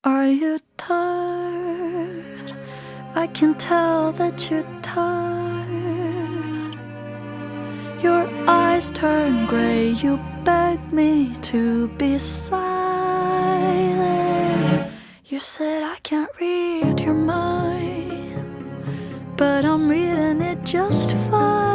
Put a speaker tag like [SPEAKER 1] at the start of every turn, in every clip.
[SPEAKER 1] Are you tired? I can tell that you're tired. Your eyes turn gray, you beg me to be silent. You said I can't read your mind, but I'm reading it just fine.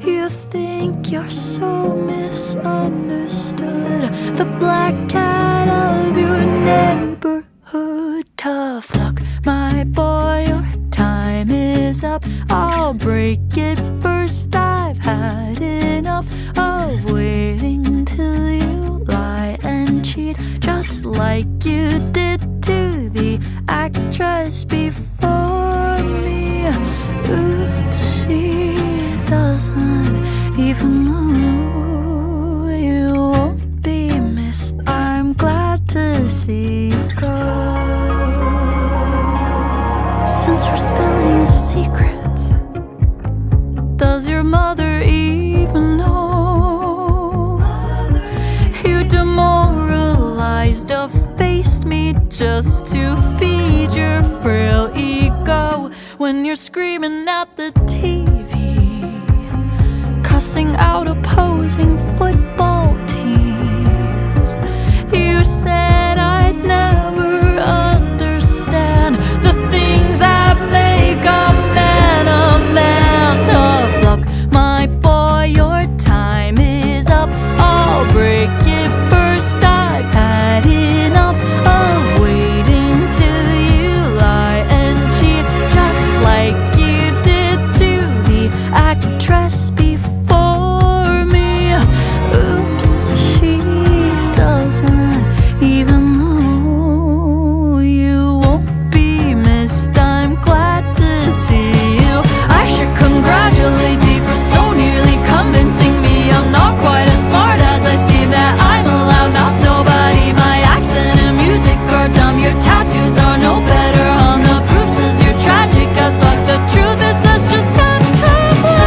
[SPEAKER 1] You think you're so misunderstood, the black cat of your neighborhood. Tough luck, my boy, your time is up. I'll break it first. I've had enough of waiting till you lie and cheat, just like you did to the actress before me. Oops, she doesn't even know you won't be missed. I'm glad to see you go. Since we're spilling secrets, does your mother even know? You demoralized, defaced me just to feed your frail ego. When you're screaming at the TV, cussing out opposing football teams, you said I'd never understand the things that make a man a man. Tough luck, my boy, your time is up. I'll break it first. I've had enough of waiting till you lie and cheat, just like you did to the actress before me. Oops, she doesn't even know you won't be missed. I'm glad to see you. I should congratulate thee for so nearly convincing me I'm not quite as smart as I seem, that I'm allowed, not nobody. My accent and music are dumb, your tattoos are no better. On the proof says you're tragic as fuck. The truth is that's just tough, tough love.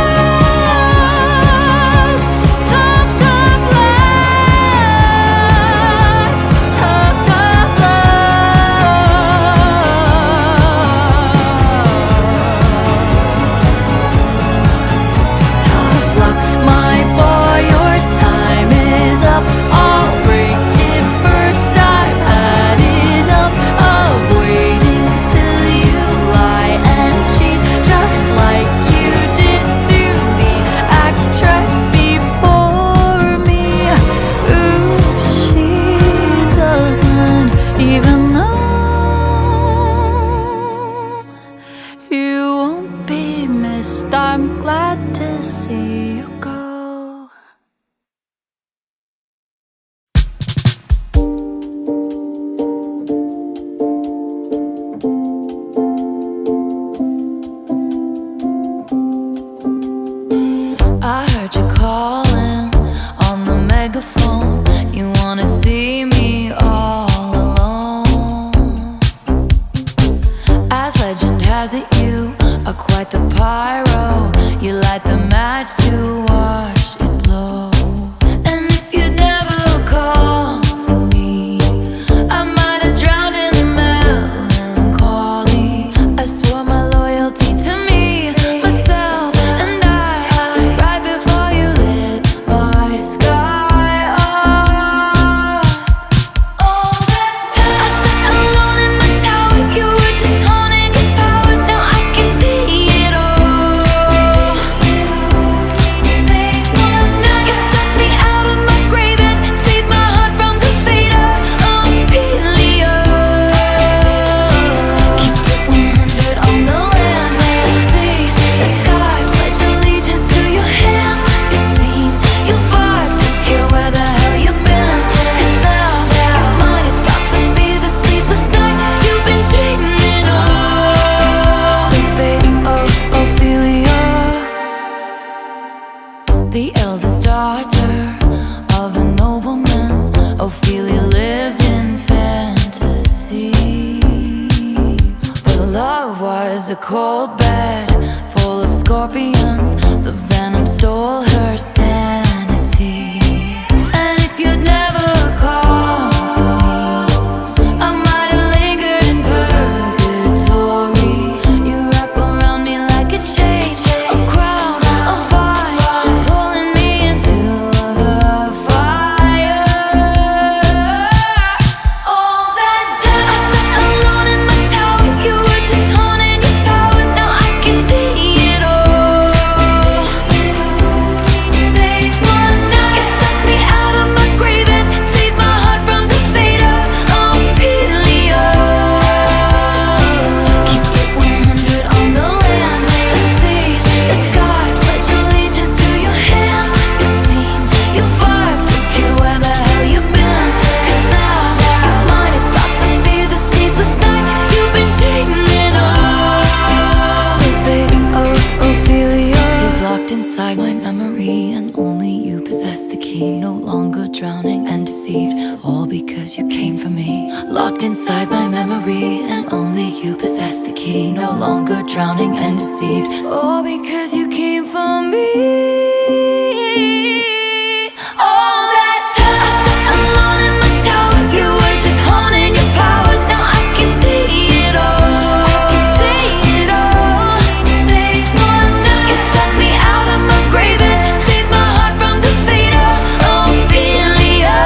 [SPEAKER 1] Tough, tough love. Tough, tough love. Tough luck, my boy, your time is up. I'll break it first. I've had enough of waiting till you lie and cheat, just like you did to the actress before me. Ooh, she doesn't even know you won't be missed. I'm glad to see you go. I heard you calling on the megaphone. You wanna see me all alone. As legend has it, you are quite the pyro. You light the match to watch it blow. And if you'd never called for me, I might have drowned in the melancholy. I swore my loyalty to me, myself, and I, right before you lit my sky up. All that time I sat alone in my tower, you were just honing your powers. Now I can see it all. Late one night, you dug me out of my grave and saved my heart from the fate of Ophelia. Keep it 100 on the land, the sea, the sky. Pledge allegiance to your hands, your team, your vibes. Don't care where the hell you've been, 'cause now you're mine. It's about to be the sleepless night you've been dreaming of. The fate of Ophelia, the eldest daughter of a nobleman. Ophelia lived in fantasy, but her love was a cold bed full of scorpions. The venom stole her sanity. And if you'd never called for me, locked inside my memory, and only you possess the key. No longer drowning and deceived, all because you came for me. All that time I sat alone in my tower, you were just honing your powers. Now I can see it all. I can see it all. They wonder you dug me out of my grave and saved my heart from the fate of Ophelia.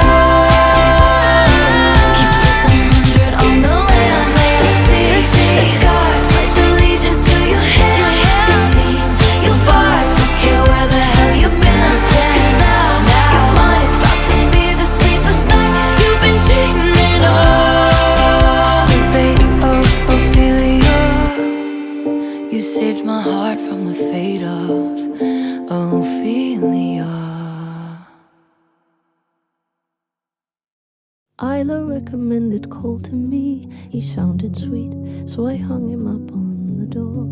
[SPEAKER 1] Keep it 100 on the land, lay the sea, the sky, pledge allegiance to your hands. Your team, your vibes, don't care where the hell you've been. 'Cause now you're mine, it's about to be the sleepless night you've been dreaming of. The fate of Ophelia, you saved my heart from the fate of Ophelia. Isla recommended Cole to me. He sounded sweet, so I hung him up on the door.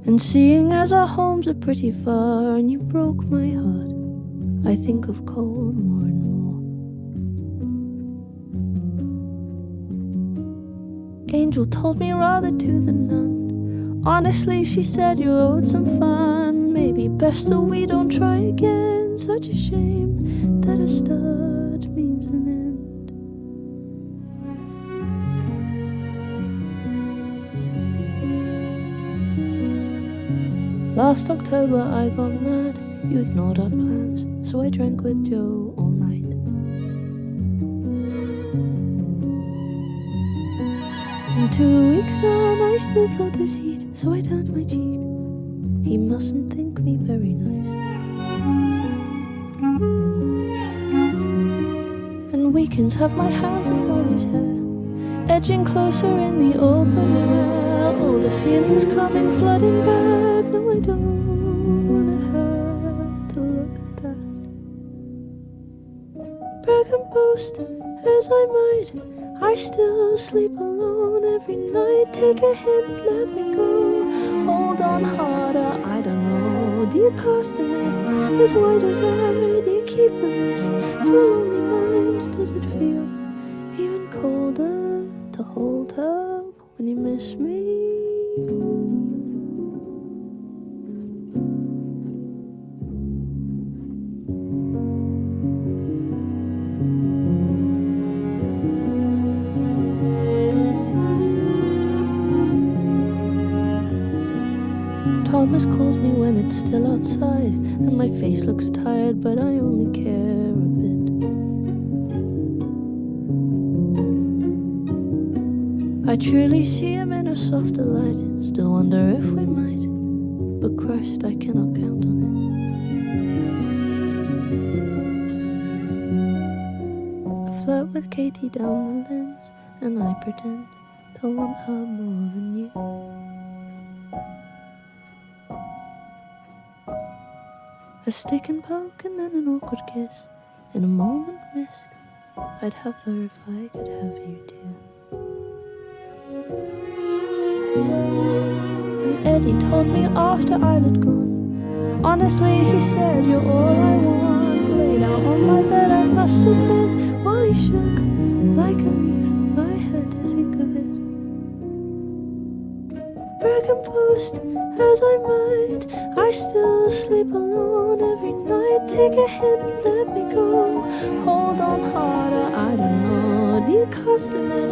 [SPEAKER 1] And seeing as our homes are pretty far and you broke my heart, I think of Cole more and more. Angel told me rather to than none. Honestly, she said you owed some fun. Maybe best that we don't try again. Such a shame that a start means an end. Last October I got mad. You ignored our plans, so I drank with Joe all night. And 2 weeks on, I still felt his heat, so I turned my cheek. He mustn't think me very nice. And weekends have my hands in Molly's hair, edging closer in the open air. All the feelings coming flooding back. No, I don't wanna have to look at that. Brag and boast as I might, I still sleep alone every night. Take a hint, let me go. Hold on harder, I don't know. Do you cast a net as wide as I? Do you keep a list for a lonely mind? Does it feel even colder to hold her when you miss me? Thomas calls me when it's still outside, and my face looks tired, but I only care a bit. I truly see him in a softer light, still wonder if we might, but Christ, I cannot count on it. I flirt with Katie down the lens, and I pretend I want her more than you. A stick and poke and then an awkward kiss. In a moment missed, I'd have her if I could have you too. And Eddie told me after I'd gone, honestly he said you're all I want. Laid out on my bed, I must admit, while he shook like a leaf, I had to think of it. Brag and boast as I might, I still sleep alone every night. Take a hint, let me go. Hold on harder, I don't know. Do you cast a net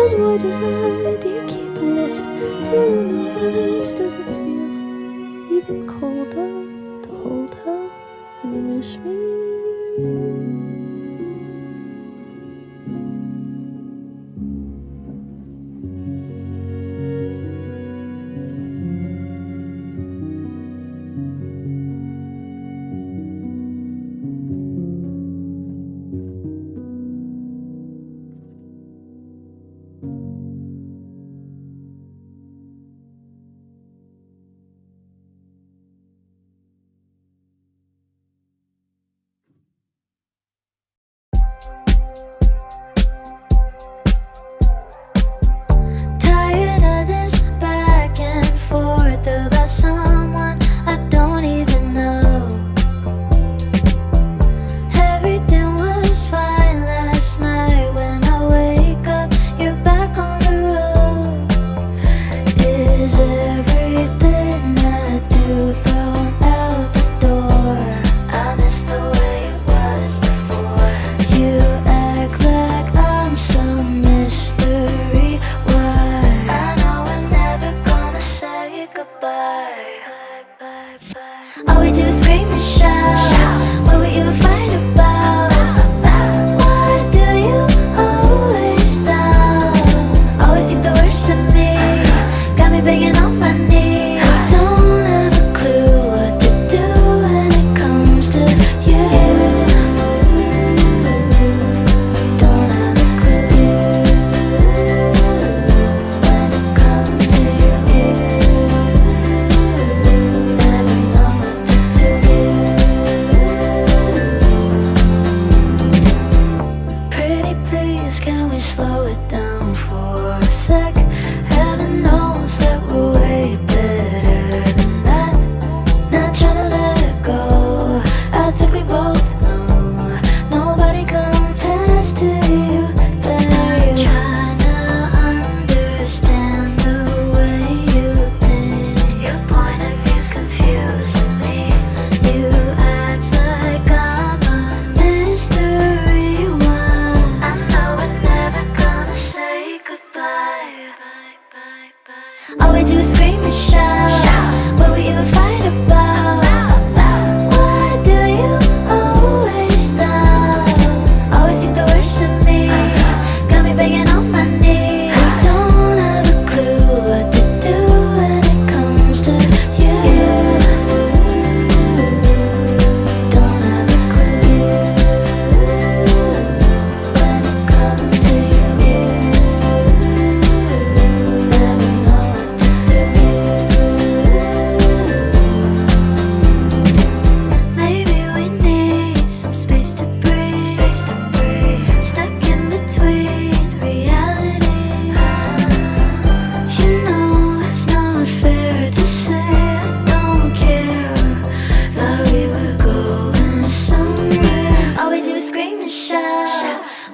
[SPEAKER 1] as wide as I? Do you keep a list for lonely nights? Does it feel even colder to hold her when you miss me?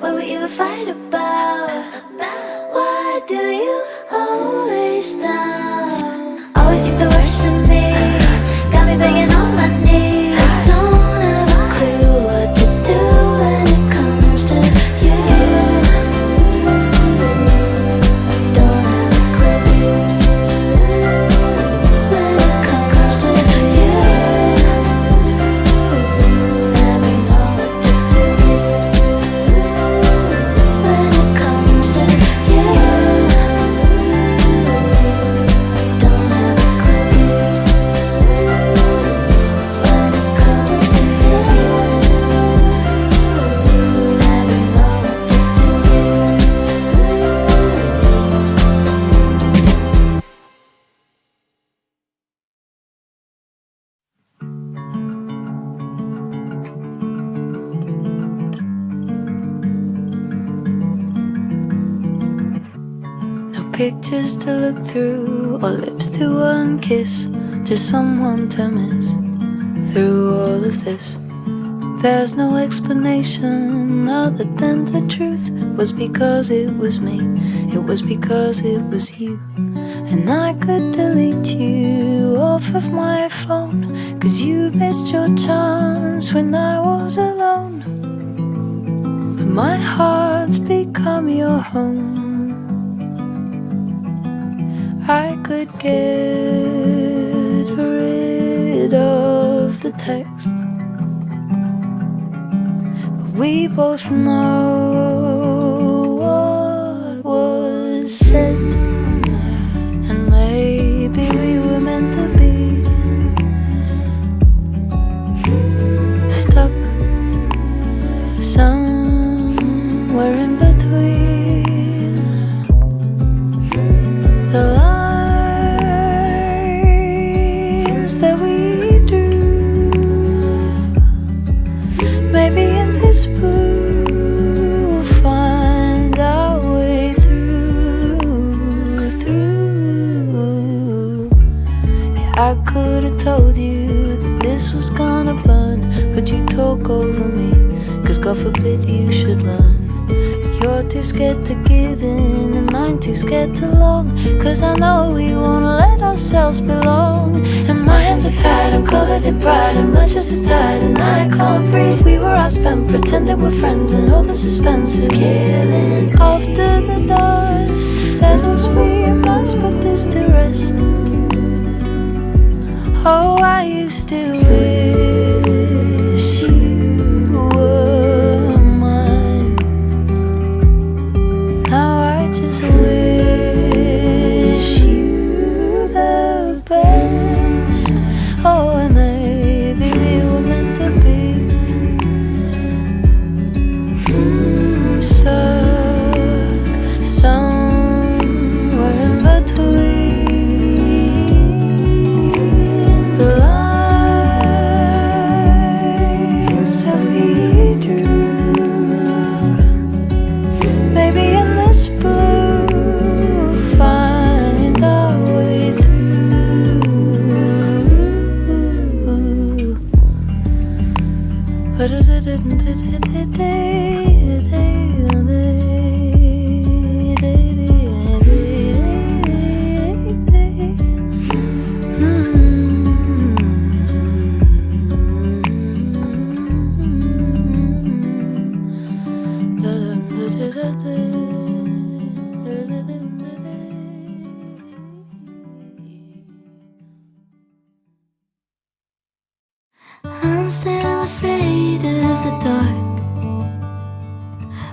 [SPEAKER 1] what we even fight about? Why do you always stop? Always think the worst of me, got me begging on my knees. I don't have a clue what to do when it comes to you. Don't have a clue when it comes to you. Never know what to do when it comes to you. Don't have a clue when it comes to you. Never know what to do. No pictures to look through, or lips to unkiss, just someone to miss. Through all of this, there's no explanation other than the truth was because it was me, it was because it was you. And I could delete you off of my phone, 'cause you missed your chance when I was alone. But my heart's become your home. I could get rid of the text, but we both know what was said. And maybe we were meant to be stuck somewhere in between the lines that we drew. Maybe in this blue we'll find our way through. Yeah, I could have told you that this was gonna burn, but you talk over me, 'cause God forbid you should learn. You're too scared to give in, and I'm too scared to long, 'cause I know we won't let ourselves belong. And my hands are tied, I'm covered in pride, and my chest is tight, and I can't breathe. We were outspent, pretending we're friends, and all the suspense is killing. After the dust settles, we must put this to rest. Oh, I used to wish you were mine. Now I just wish you the best. Oh, and maybe we were meant to be stuck somewhere in between the lines that we drew. Maybe in this blue we'll find our way through. I'm still afraid of the dark,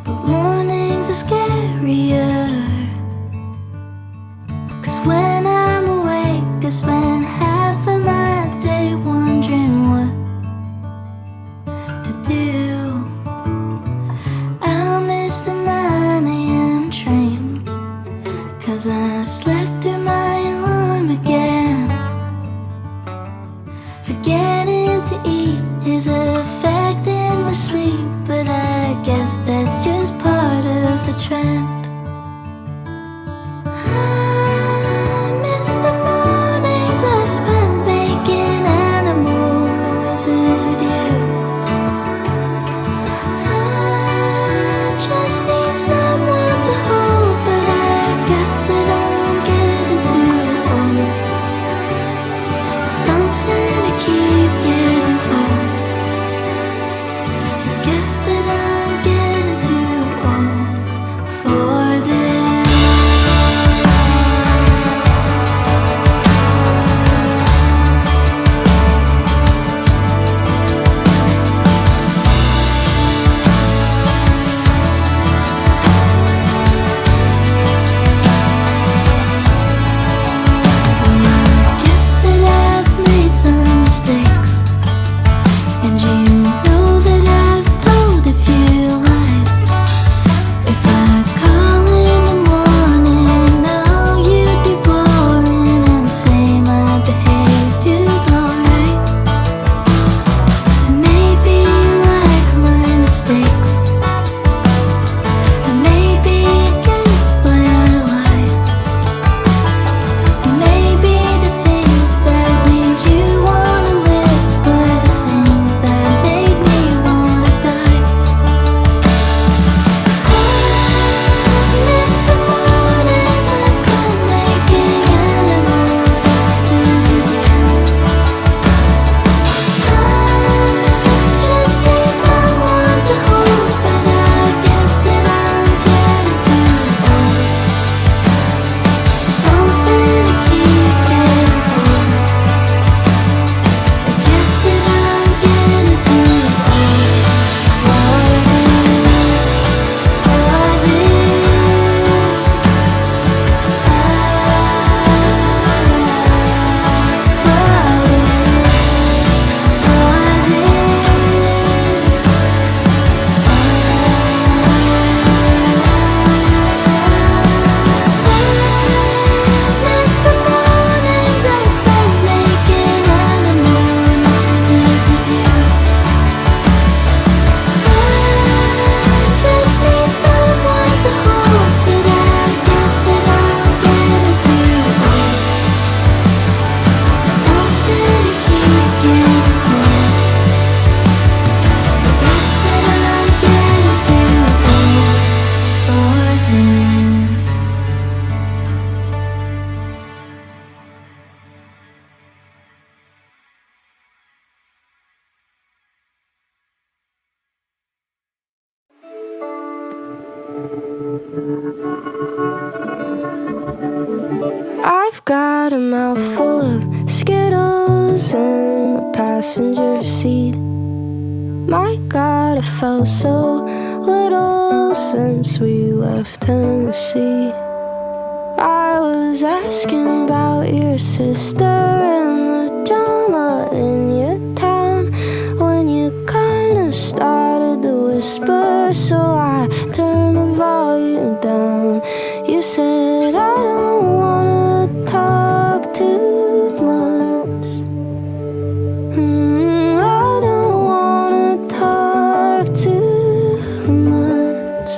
[SPEAKER 1] but more
[SPEAKER 2] had a mouthful of Skittles in the passenger seat. My God, I felt so little since we left Tennessee. I was asking about your sister and the drama in your town when you kinda started to whisper, so I turned the volume down. You said I don't wanna talk too much. I don't wanna talk too much.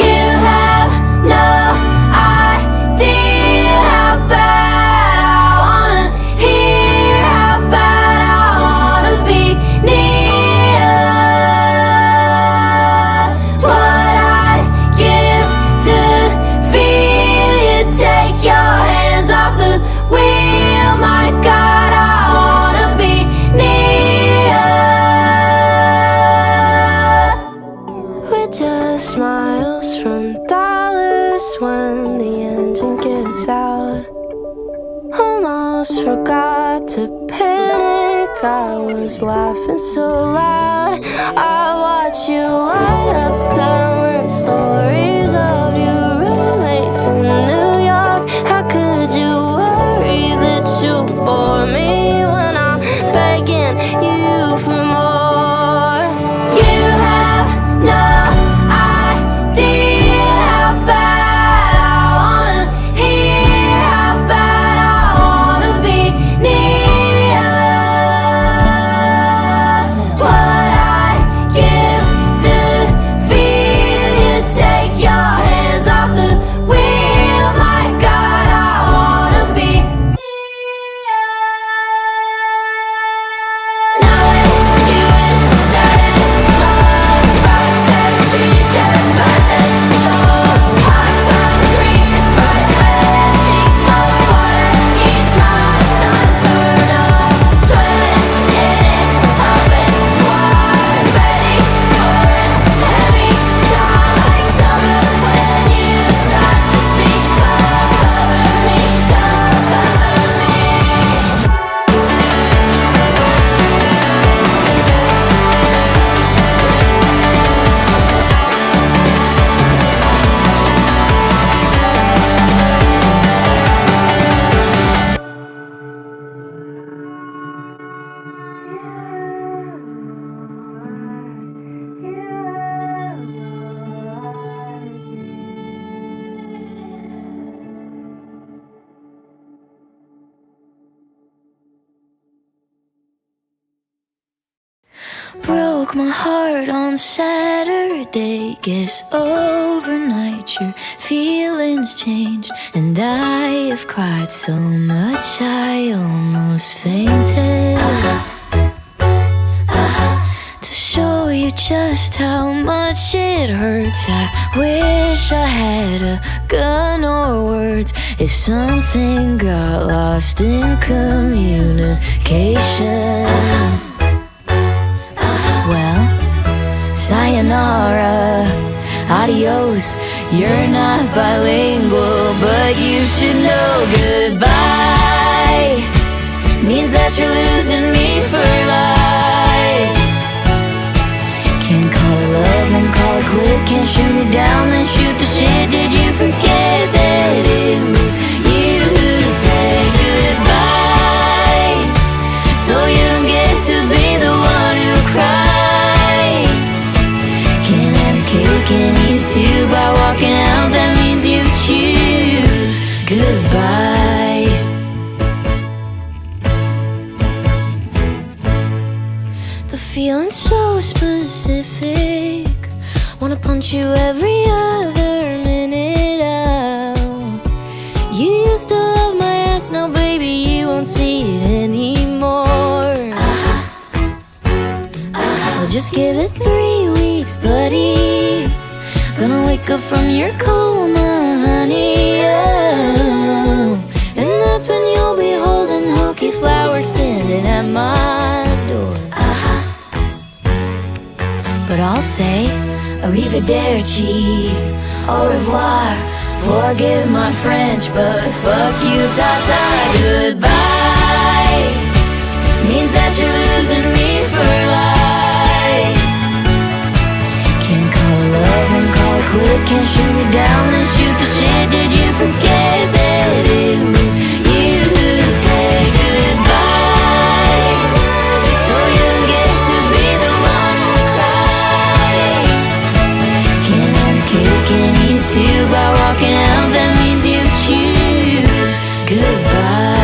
[SPEAKER 1] You have no idea how bad I wanna hear, how bad I wanna be near you. What I'd give to feel you take your hands off the wheel. My God, I wanna be near you.
[SPEAKER 2] We're just miles from Dallas when the engine gives out. Almost forgot to panic, I was laughing so loud. I watch you light up telling stories of your roommates in New York. How could you worry that you bore me when I'm begging you for more?
[SPEAKER 1] You have no idea how bad I wanna hear, how bad I wanna be near you. What I'd give to feel you take your hands off the wheel. My God, I wanna be near you. Knowing you is dead, love, rocks and trees and birds and stone. Hot concrete, bright red cheeks, cold water needs my sunburn. Oh, swimming in it, open wide, ready for it, heavy time like summer when you start to speak. Cover me, cover me.
[SPEAKER 3] Broke my heart on Saturday. Guess overnight your feelings changed, and I have cried so much I almost fainted. To show you just how much it hurts, I wish I had a gun or words. If something got lost in communication, well, sayonara, adios. You're not bilingual, but you should know goodbye means that you're losing me for life. Can't call it love, then call it quits. Can't shoot me down, then shoot the shit. Did you forget that it was you who said goodbye? So you don't get to be the one who cries. Can't have your cake and eat it too. By walking out, that means you choose goodbye. The feeling's so specific. Wanna punch you every other minute out. You used to love my ass, now baby you won't see it anymore. Well, just give it 3 weeks, buddy. Gonna wake up from your coma, honey, oh. And that's when you'll be holding hokey flowers standing at my door. But I'll say Arrivederci, au revoir. Forgive my French, but fuck you, ta-ta. Goodbye means that you're losing me for life. Can't call it love and call it quits. Can't shoot me down and shoot the shit. Did you forget that it was you who said goodbye? So you get to be the one who cries. Can't have a cake and eat it too. By walking out, that means you choose goodbye.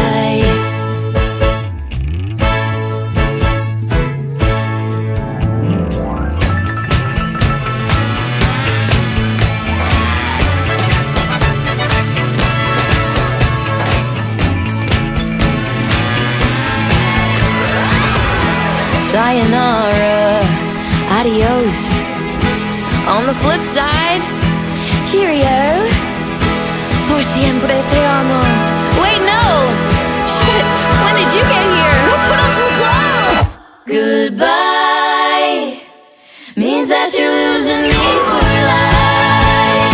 [SPEAKER 3] Sayonara, adios. On the flip side, cheerio. Por siempre te amo. Wait, no! Shit, when did you get here? Go put on some clothes! Goodbye means that you're losing me for life.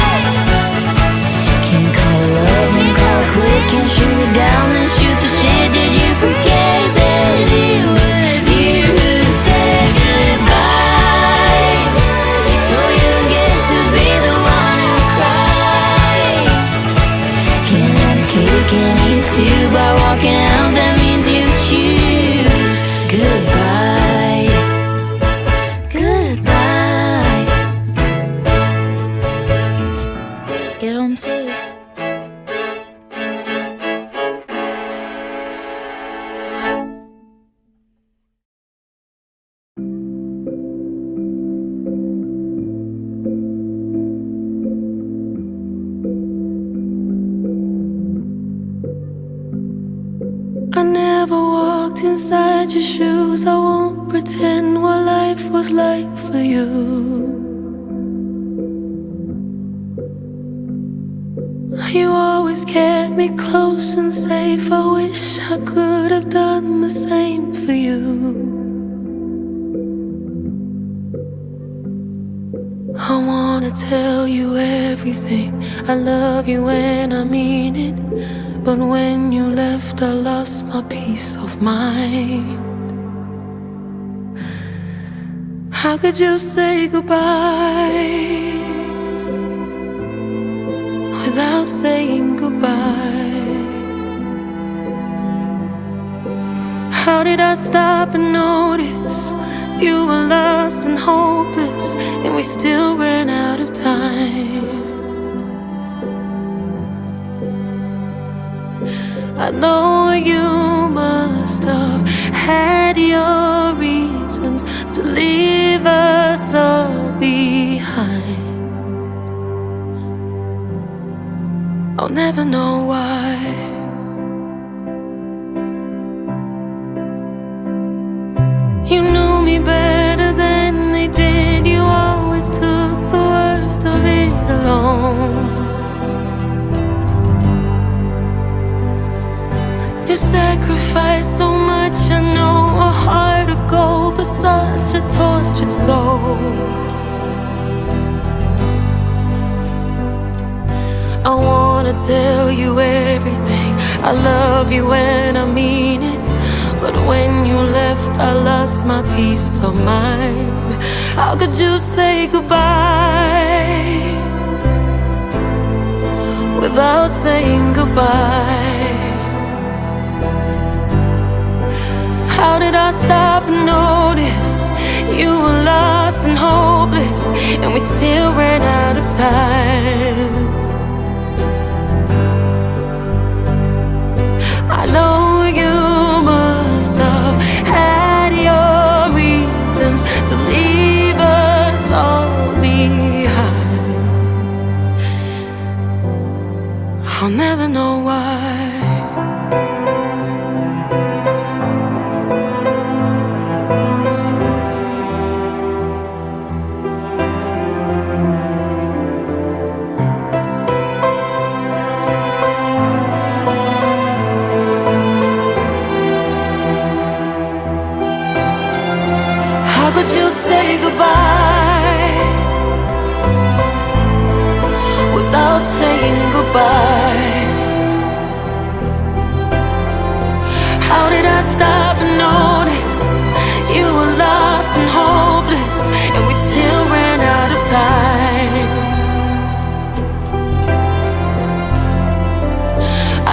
[SPEAKER 3] Can't call it love and call it quits. Can't shoot me down and shoot the shit. Did you forget that it was you who said goodbye? So you get to be the one who cries. Can't have a cake and eat it too. By walking out, that means you choose goodbye. Goodbye. Get home safe.
[SPEAKER 1] I never walked inside your shoes. I won't pretend what life was like for you. You always kept me close and safe. I wish I could have done the same for you. I wanna tell you everything. I love you and I mean it. But when you left, I lost my peace of mind. How could you say goodbye without saying goodbye? How did I stop and notice you were lost and hopeless, and we still ran out of time? I know you must have had your reasons to leave us all behind. I'll never know why. You knew me better than they did. You always took the worst of it alone. You sacrificed so much, I know, a heart of gold, but such a tortured soul. I wanna tell you everything. I love you and I mean it. But when you left, I lost my peace of mind. How could you say goodbye without saying goodbye? How did I stop and notice you were lost and hopeless, and we still ran out of time? I know you must have had your reasons to leave us all behind. I'll never know why. How could you say goodbye
[SPEAKER 3] without saying goodbye. How did I stop and notice you were lost and hopeless, and we still ran out of time?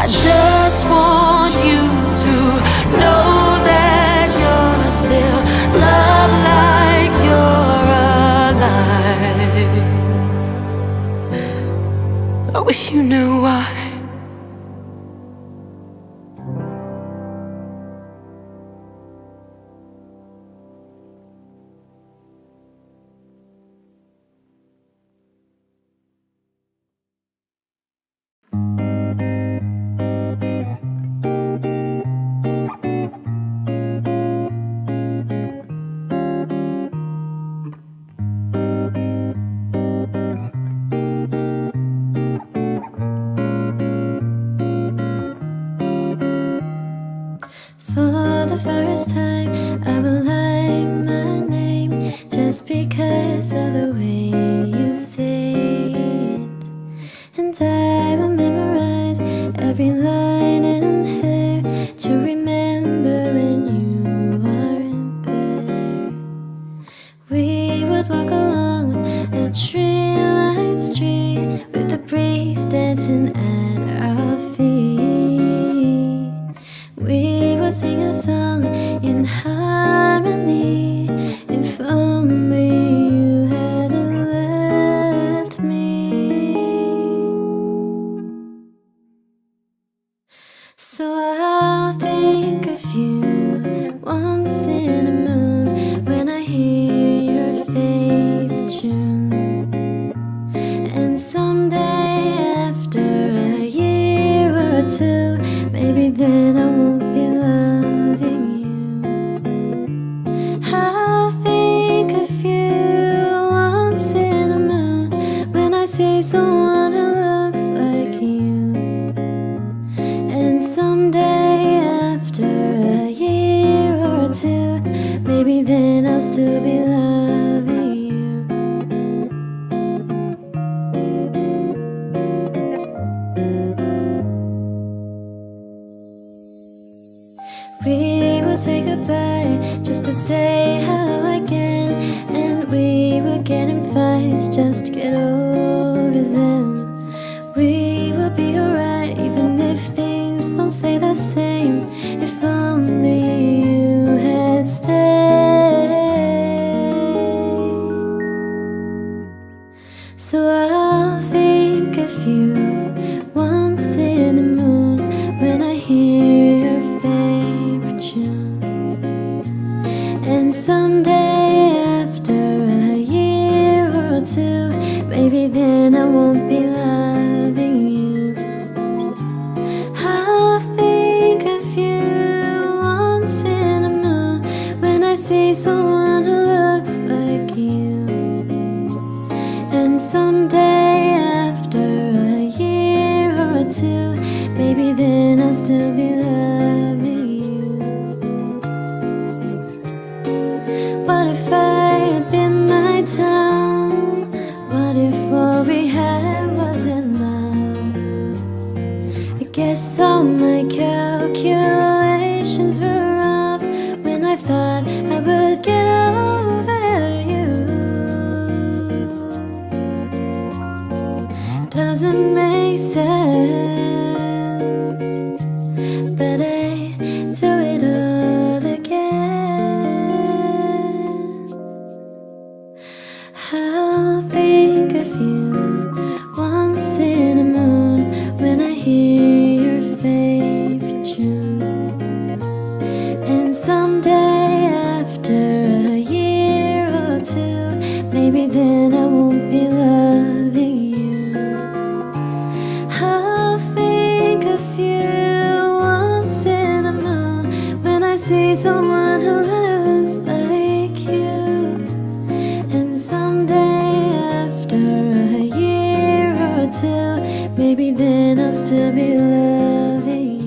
[SPEAKER 3] I just want you to know that you're still loved, like you're alive. I wish you knew why.
[SPEAKER 2] For the first time, I will write my name just because of the way you say it. And I will memorize every line in here to remember when you aren't there. We would walk along a tree-lined street with the breeze dancing at our feet. We would sing a song in harmony. If only you hadn't left me. So I'll think of you once in a moon when I hear your favorite tune. And someday after a year or two, maybe then I won't be loving you. I'll think of you once in a moon when I see someone who looks like you. And someday after a year or two, maybe then I'll still be loving you. We will say goodbye just to say hello again, and we will get in fights just to get over them. We will be alright even if things don't stay the same. If only you had stayed. So I'll think of you once in a moon when I hear your favorite tune. And someday after a year or two, maybe then I won't be loving you. I'll think of you once in a moon when I see someone who looks like you. And someday after a year or two, maybe then I'll still be loving you. What if I had been my town? What if all we had wasn't love? I guess all my calculations were off when I thought I would get over you. Doesn't make sense, but I do it all again. I'll think of you once in a moon when I hear your favorite tune. And someday after a year or two, maybe then I won't be loving you. I'll think of you once in a moon when I see someone who looks like you. And someday after a year or two, maybe then I'll still be loving you.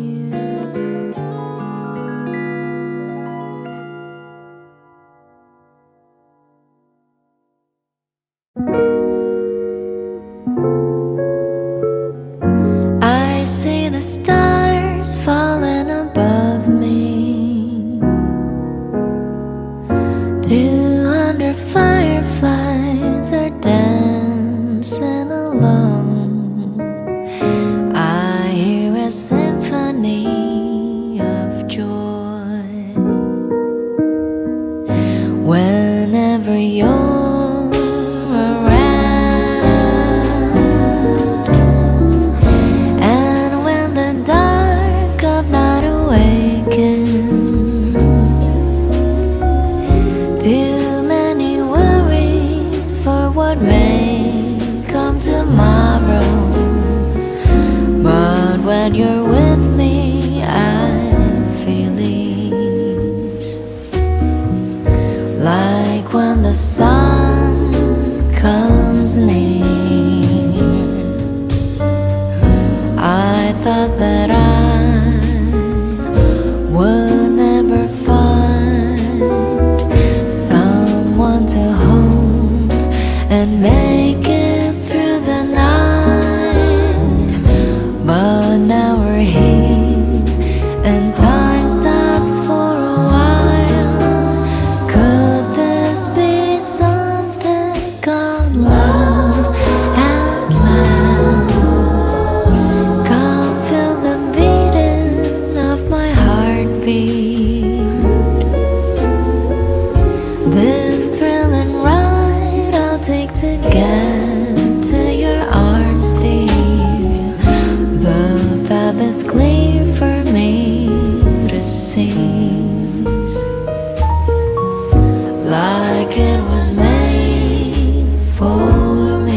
[SPEAKER 3] when you're with me, I feel ease. Like when the sun comes near, I thought that I would never find someone to hold and make it through the night. But now we're here and time stops for a while. Could this be something called love at last? Come feel the beating of my heartbeat. This thrilling ride I'll take to get to your arms, dear. The path is clear for me to seize, like it was made for me.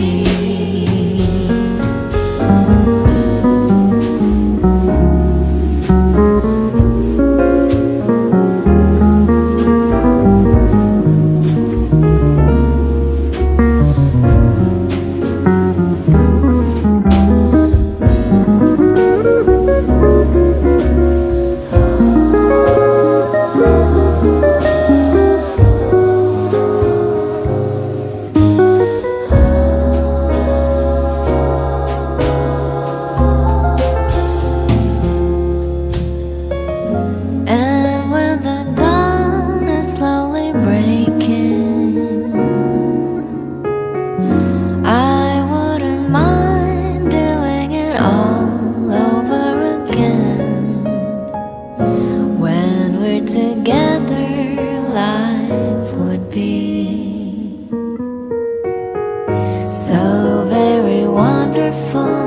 [SPEAKER 3] And when the dawn is slowly breaking, I wouldn't mind doing it all over again. When we're together, life would be so very wonderful.